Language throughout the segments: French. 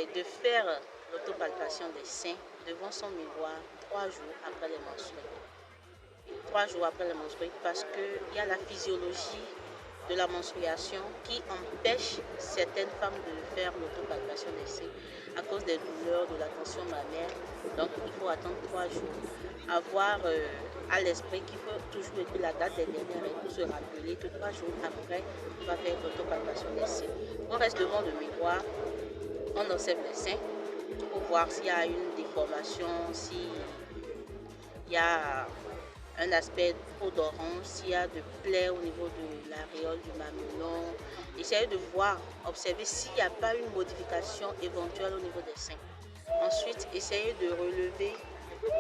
c'est de faire l'autopalpation des seins devant son miroir 3 jours après les menstrues. 3 jours après les menstrues, parce qu'il y a la physiologie de la menstruation qui empêche certaines femmes de faire l'autopalpation des seins à cause des douleurs, de la tension mammaire. Donc il faut attendre 3 jours. Avoir à l'esprit qu'il faut toujours écrire la date des dernières règles pour se rappeler que 3 jours après, on va faire l'autopalpation des seins. On reste devant le miroir, on observe les seins pour voir s'il y a une déformation, s'il y a un aspect odorant, s'il y a de plaies au niveau de l'aréole du mamelon. Essayez de voir, observer s'il n'y a pas une modification éventuelle au niveau des seins. Ensuite, essayez de relever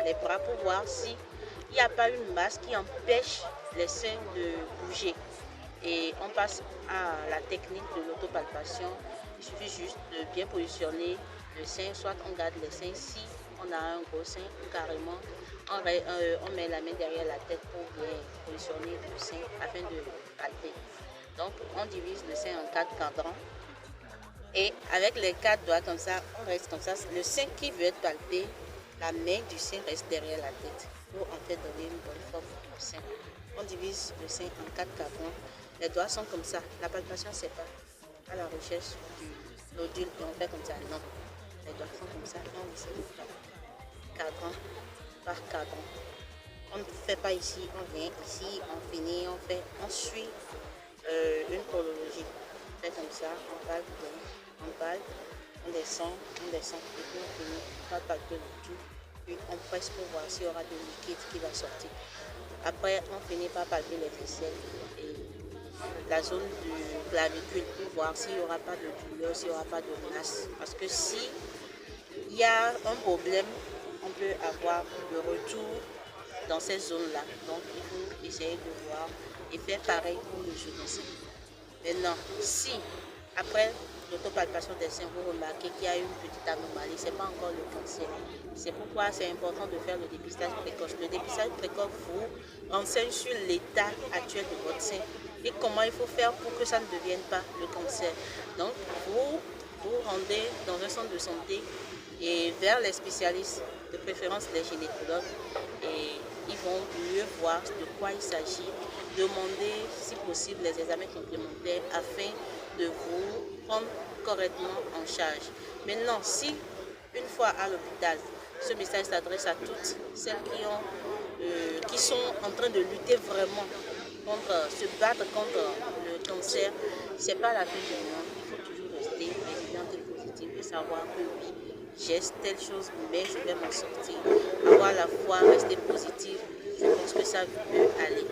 les bras pour voir s'il n'y a pas une masse qui empêche les seins de bouger. Et on passe à la technique de l'autopalpation. Il suffit juste de bien positionner le sein, soit on garde les seins si on a un gros sein, ou carrément on met la main derrière la tête pour bien positionner le sein afin de palper. Donc on divise le sein en 4 cadrans et avec les 4 doigts comme ça, on reste comme ça. Le sein qui veut être palpé, la main du sein reste derrière la tête pour en fait donner une bonne forme au sein. On divise le sein en 4 cadrans. Les doigts sont comme ça. La palpation, c'est pas à la recherche du nodule et on fait comme ça. Non. Les doigts sont comme ça. On essaie de faire cadran par cadran. On ne fait pas ici, on vient ici, on finit, on suit une chronologie. On fait comme ça, on palpe, on descend, et puis on finit par palper le tout. Puis on presse pour voir s'il y aura de liquide qui va sortir. Après, on finit par palper les ficelles et la zone du clavicule pour voir s'il n'y aura pas de douleur, s'il n'y aura pas de masse. Parce que si il y a un problème, on peut avoir le retour dans ces zones-là. Donc, il faut essayer de voir et faire pareil pour le genou. Maintenant, si après l'autopalpation des seins, vous remarquez qu'il y a une petite anomalie, ce n'est pas encore le cancer. C'est pourquoi c'est important de faire le dépistage précoce. Le dépistage précoce vous renseigne sur l'état actuel de votre sein et comment il faut faire pour que ça ne devienne pas le cancer. Donc, vous vous rendez dans un centre de santé et vers les spécialistes, de préférence les gynécologues, et ils vont mieux voir de quoi il s'agit, demander si possible les examens complémentaires afin de vous prendre correctement en charge. Maintenant, si une fois à l'hôpital, ce message s'adresse à toutes celles qui sont en train de lutter vraiment contre, se battre contre le cancer, c'est pas la fin du monde. Il faut toujours rester résiliente et positive et savoir que oui, j'ai telle chose, mais je vais m'en sortir. Avoir la foi, rester positive, je pense que ça peut aller.